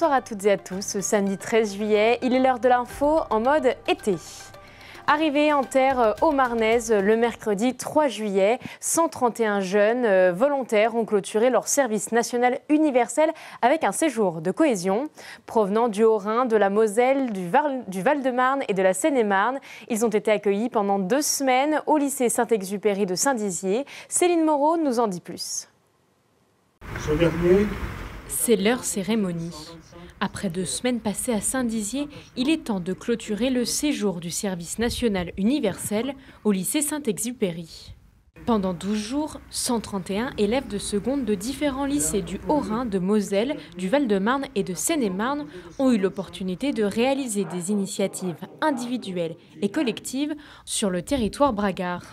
Bonsoir à toutes et à tous. Ce samedi 13 juillet, il est l'heure de l'info en mode été. Arrivés en terre haut-marnaise le mercredi 3 juillet, 131 jeunes volontaires ont clôturé leur service national universel avec un séjour de cohésion. Provenant du Haut-Rhin, de la Moselle, du Val-de-Marne et de la Seine-et-Marne, ils ont été accueillis pendant 2 semaines au lycée Saint-Exupéry de Saint-Dizier. Céline Moreau nous en dit plus. C'est leur cérémonie. Après 2 semaines passées à Saint-Dizier, il est temps de clôturer le séjour du service national universel au lycée Saint-Exupéry. Pendant 12 jours, 131 élèves de seconde de différents lycées du Haut-Rhin, de Moselle, du Val-de-Marne et de Seine-et-Marne ont eu l'opportunité de réaliser des initiatives individuelles et collectives sur le territoire bragard.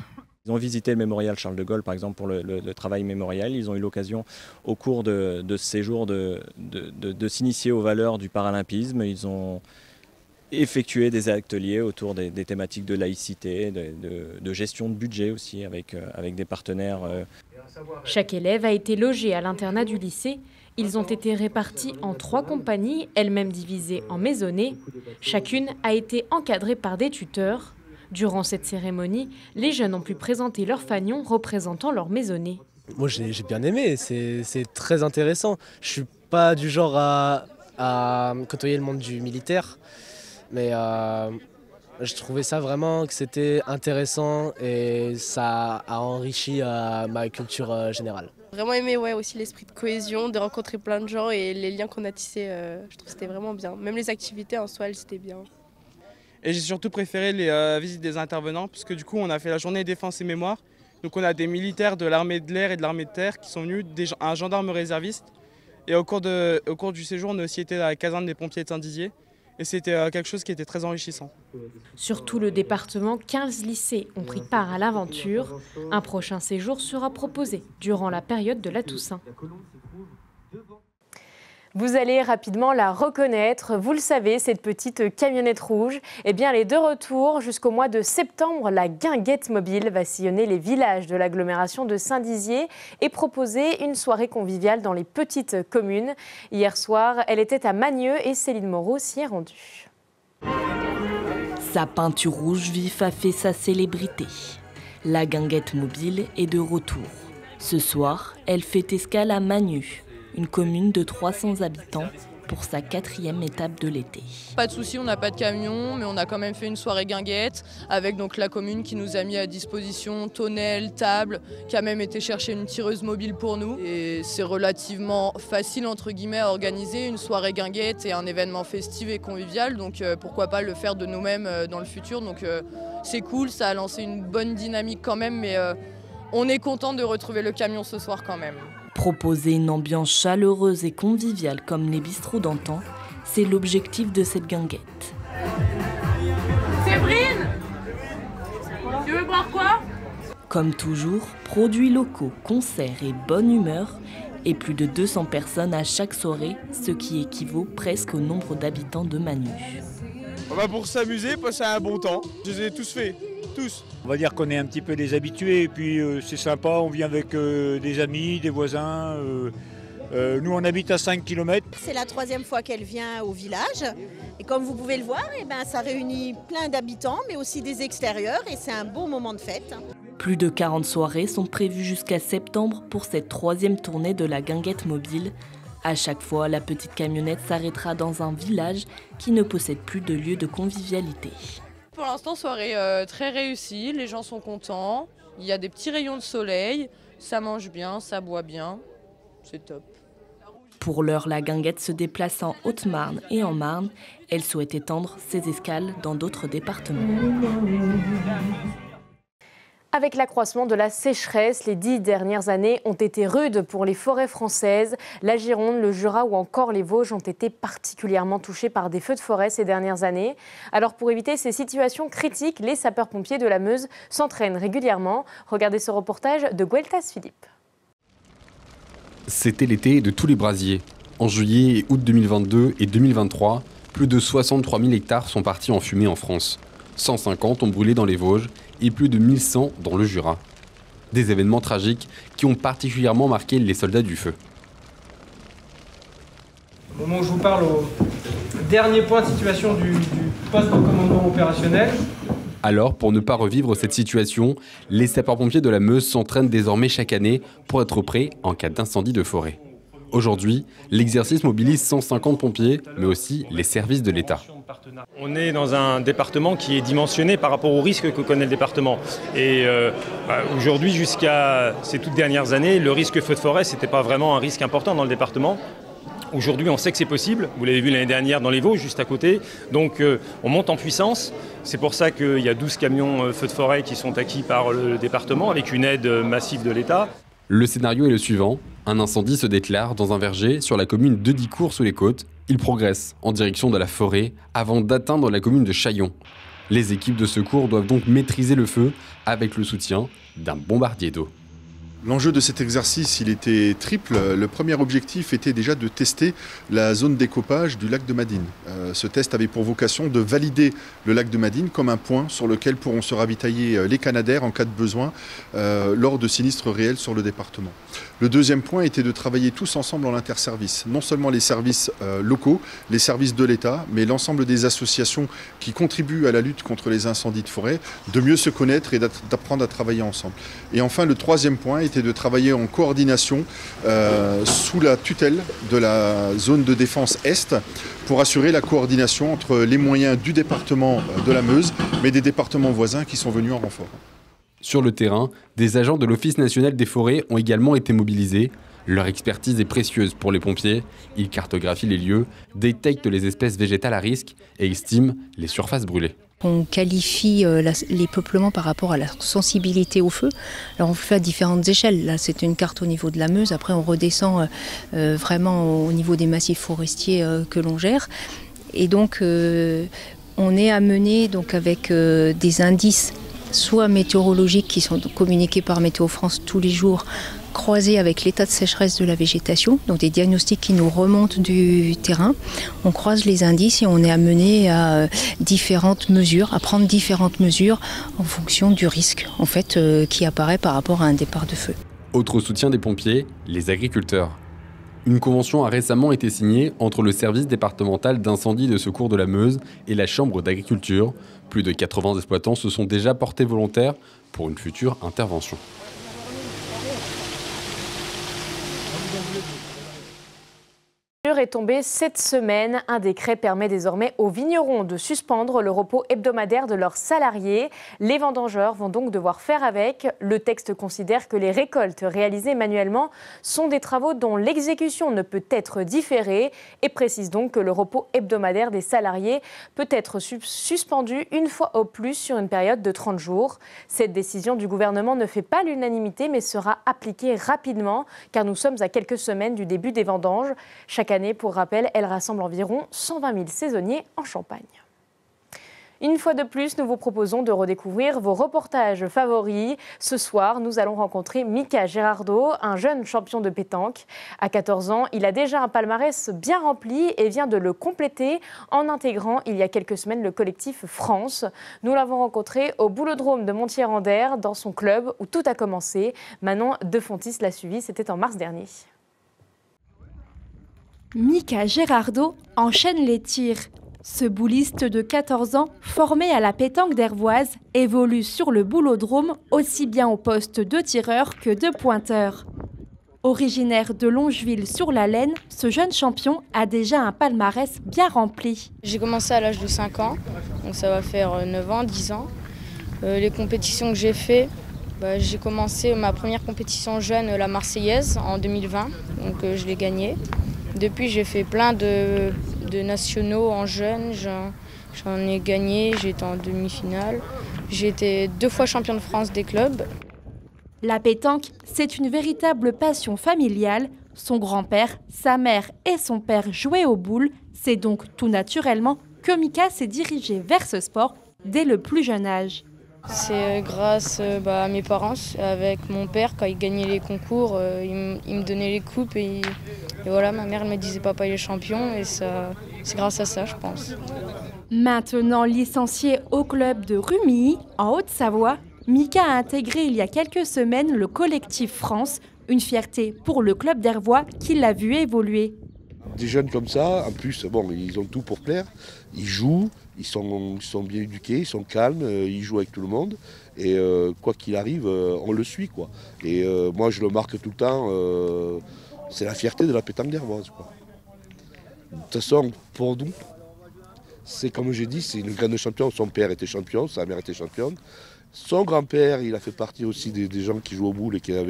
Ils ont visité le mémorial Charles de Gaulle, par exemple, pour le travail mémorial. Ils ont eu l'occasion, au cours de ce séjour, de s'initier aux valeurs du paralympisme. Ils ont effectué des ateliers autour des thématiques de laïcité, de gestion de budget aussi, avec des partenaires. Chaque élève a été logé à l'internat du lycée. Ils ont été répartis en 3 compagnies, elles-mêmes divisées en maisonnées. Chacune a été encadrée par des tuteurs. Durant cette cérémonie, les jeunes ont pu présenter leur fanion représentant leur maisonnée. Moi j'ai bien aimé, c'est très intéressant. Je suis pas du genre à côtoyer le monde du militaire, mais je trouvais ça vraiment que c'était intéressant et ça a enrichi ma culture générale. Vraiment aimé aussi l'esprit de cohésion, de rencontrer plein de gens et les liens qu'on a tissés, je trouve que c'était vraiment bien. Même les activités en soi, elles étaient bien. Et j'ai surtout préféré les visites des intervenants, parce que du coup on a fait la journée défense et mémoire. Donc on a des militaires de l'armée de l'air et de l'armée de terre qui sont venus, un gendarme réserviste. Et au cours du séjour, on a aussi été à la caserne des pompiers de Saint-Dizier. Et c'était quelque chose qui était très enrichissant. Sur tout le département, 15 lycées ont pris part à l'aventure. Un prochain séjour sera proposé durant la période de la Toussaint. Vous allez rapidement la reconnaître. Vous le savez, cette petite camionnette rouge, eh bien, elle est de retour. Jusqu'au mois de septembre, la guinguette mobile va sillonner les villages de l'agglomération de Saint-Dizier et proposer une soirée conviviale dans les petites communes. Hier soir, elle était à Magneux et Céline Moreau s'y est rendue. Sa peinture rouge vif a fait sa célébrité. La guinguette mobile est de retour. Ce soir, elle fait escale à Magneux, une commune de 300 habitants, pour sa 4e étape de l'été. Pas de souci, on n'a pas de camion, mais on a quand même fait une soirée guinguette avec donc la commune qui nous a mis à disposition tonnelle, table, qui a même été chercher une tireuse mobile pour nous. Et c'est relativement facile entre guillemets à organiser une soirée guinguette et un événement festif et convivial, donc pourquoi pas le faire de nous-mêmes dans le futur. Donc c'est cool, ça a lancé une bonne dynamique quand même, mais on est content de retrouver le camion ce soir quand même. Proposer une ambiance chaleureuse et conviviale comme les bistrots d'antan, c'est l'objectif de cette guinguette. Séverine, tu veux boire quoi? Comme toujours, produits locaux, concerts et bonne humeur, et plus de 200 personnes à chaque soirée, ce qui équivaut presque au nombre d'habitants de Magneux. Pour s'amuser, passer un bon temps. Je les ai tous faits, tous. On va dire qu'on est un petit peu des habitués et puis c'est sympa, on vient avec des amis, des voisins. Nous on habite à 5 km. C'est la 3e fois qu'elle vient au village et comme vous pouvez le voir, ça réunit plein d'habitants mais aussi des extérieurs et c'est un beau moment de fête. Plus de 40 soirées sont prévues jusqu'à septembre pour cette 3e tournée de la guinguette mobile. À chaque fois, la petite camionnette s'arrêtera dans un village qui ne possède plus de lieu de convivialité. Pour l'instant, soirée très réussie, les gens sont contents, il y a des petits rayons de soleil, ça mange bien, ça boit bien, c'est top. Pour l'heure, la guinguette se déplace en Haute-Marne et en Marne. Elle souhaite étendre ses escales dans d'autres départements. Avec l'accroissement de la sécheresse, les 10 dernières années ont été rudes pour les forêts françaises. La Gironde, le Jura ou encore les Vosges ont été particulièrement touchés par des feux de forêt ces dernières années. Alors pour éviter ces situations critiques, les sapeurs-pompiers de la Meuse s'entraînent régulièrement. Regardez ce reportage de Gueltas Philippe. C'était l'été de tous les brasiers. En juillet et août 2022 et 2023, plus de 63 000 hectares sont partis en fumée en France. 150 ont brûlé dans les Vosges et plus de 1100 dans le Jura. Des événements tragiques qui ont particulièrement marqué les soldats du feu. Au moment où je vous parle, au dernier point de situation du poste de commandement opérationnel. Alors, pour ne pas revivre cette situation, les sapeurs-pompiers de la Meuse s'entraînent désormais chaque année pour être prêts en cas d'incendie de forêt. Aujourd'hui, l'exercice mobilise 150 pompiers, mais aussi les services de l'État. On est dans un département qui est dimensionné par rapport aux risques que connaît le département. Et aujourd'hui, jusqu'à ces toutes dernières années, le risque feu de forêt, ce n'était pas vraiment un risque important dans le département. Aujourd'hui, on sait que c'est possible. Vous l'avez vu l'année dernière dans les Vosges, juste à côté. Donc, on monte en puissance. C'est pour ça qu'il y a 12 camions feux de forêt qui sont acquis par le département avec une aide massive de l'État. Le scénario est le suivant. Un incendie se déclare dans un verger sur la commune de Dicourt sous les Côtes. Il progresse en direction de la forêt avant d'atteindre la commune de Chaillon. Les équipes de secours doivent donc maîtriser le feu avec le soutien d'un bombardier d'eau. L'enjeu de cet exercice, il était triple. Le premier objectif était déjà de tester la zone d'écopage du lac de Madine. Ce test avait pour vocation de valider le lac de Madine comme un point sur lequel pourront se ravitailler les Canadair en cas de besoin lors de sinistres réels sur le département. Le deuxième point était de travailler tous ensemble en interservice. Non seulement les services locaux, les services de l'État, mais l'ensemble des associations qui contribuent à la lutte contre les incendies de forêt, de mieux se connaître et d'apprendre à travailler ensemble. Et enfin, le troisième point était de travailler en coordination sous la tutelle de la zone de défense Est pour assurer la coordination entre les moyens du département de la Meuse, mais des départements voisins qui sont venus en renfort. Sur le terrain, des agents de l'Office national des forêts ont également été mobilisés. Leur expertise est précieuse pour les pompiers. Ils cartographient les lieux, détectent les espèces végétales à risque et estiment les surfaces brûlées. On qualifie les peuplements par rapport à la sensibilité au feu. Alors on fait à différentes échelles. Là, c'est une carte au niveau de la Meuse. Après, on redescend vraiment au niveau des massifs forestiers que l'on gère. Et donc, on est amené donc, avec des indices, soit météorologiques qui sont communiqués par Météo France tous les jours, croisés avec l'état de sécheresse de la végétation, donc des diagnostics qui nous remontent du terrain. On croise les indices et on est amené à différentes mesures, à prendre différentes mesures en fonction du risque en fait, qui apparaît par rapport à un départ de feu. Autre soutien des pompiers, les agriculteurs. Une convention a récemment été signée entre le service départemental d'incendie et de secours de la Meuse et la Chambre d'agriculture. Plus de 80 exploitants se sont déjà portés volontaires pour une future intervention. Est tombé cette semaine. Un décret permet désormais aux vignerons de suspendre le repos hebdomadaire de leurs salariés. Les vendangeurs vont donc devoir faire avec. Le texte considère que les récoltes réalisées manuellement sont des travaux dont l'exécution ne peut être différée et précise donc que le repos hebdomadaire des salariés peut être suspendu une fois au plus sur une période de 30 jours. Cette décision du gouvernement ne fait pas l'unanimité mais sera appliquée rapidement car nous sommes à quelques semaines du début des vendanges. Chaque année, pour rappel, elle rassemble environ 120 000 saisonniers en Champagne. Une fois de plus, nous vous proposons de redécouvrir vos reportages favoris. Ce soir, nous allons rencontrer Mika Gerardo, un jeune champion de pétanque. À 14 ans, il a déjà un palmarès bien rempli et vient de le compléter en intégrant il y a quelques semaines le collectif France. Nous l'avons rencontré au Boulodrome de Montier-en-Der, dans son club où tout a commencé. Manon Defontis l'a suivi, c'était en mars dernier. Mika Gerardo enchaîne les tirs. Ce bouliste de 14 ans, formé à la pétanque d'Hervoise, évolue sur le Boulodrome aussi bien au poste de tireur que de pointeur. Originaire de Longeville-sur-la-Laine, ce jeune champion a déjà un palmarès bien rempli. J'ai commencé à l'âge de 5 ans, donc ça va faire 9 ans, 10 ans. Les compétitions que j'ai faites, j'ai commencé ma première compétition jeune, la Marseillaise, en 2020, donc je l'ai gagnée. Depuis, j'ai fait plein de nationaux en jeunes, j'en ai gagné, j'ai été en demi-finale. J'ai été 2 fois championne de France des clubs. La pétanque, c'est une véritable passion familiale. Son grand-père, sa mère et son père jouaient aux boules. C'est donc tout naturellement que Mika s'est dirigé vers ce sport dès le plus jeune âge. C'est grâce à mes parents, avec mon père, quand il gagnait les concours, il me donnait les coupes et voilà, ma mère elle me disait papa il est champion et ça, c'est grâce à ça je pense. Maintenant licencié au club de Rumilly, en Haute-Savoie, Mika a intégré il y a quelques semaines le collectif France, une fierté pour le club d'Hervois qui l'a vu évoluer. des jeunes comme ça, en plus, bon, ils ont tout pour plaire. Ils jouent, ils sont bien éduqués, ils sont calmes, ils jouent avec tout le monde. Et quoi qu'il arrive, on le suit, quoi. Et moi, je le marque tout le temps. C'est la fierté de la pétanque d'Hervoise, quoi. De toute façon, pour nous, c'est comme j'ai dit, c'est une grande championne. Son père était champion, sa mère était championne. Son grand-père, il a fait partie aussi des gens qui jouent au boule et qui a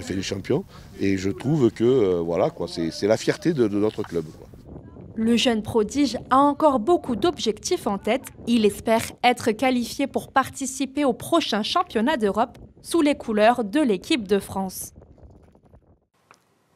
fait les champions. Et je trouve que voilà, quoi, c'est la fierté de notre club, quoi. Le jeune prodige a encore beaucoup d'objectifs en tête. Il espère être qualifié pour participer au prochain championnat d'Europe sous les couleurs de l'équipe de France.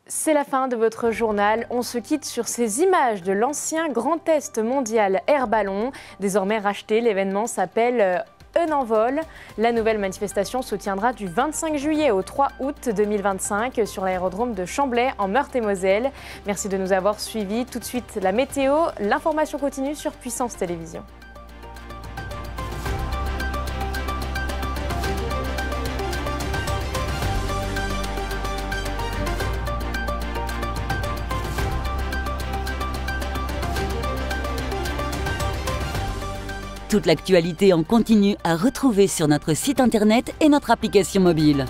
C'est la fin de votre journal. On se quitte sur ces images de l'ancien Grand Test mondial Air Ballon. Désormais racheté, l'événement s'appelle Un envol. La nouvelle manifestation se tiendra du 25 juillet au 3 août 2025 sur l'aérodrome de Chamblay en Meurthe-et-Moselle. Merci de nous avoir suivis. Tout de suite, la météo, l'information continue sur Puissance Télévision. Toute l'actualité en continu à retrouver sur notre site internet et notre application mobile.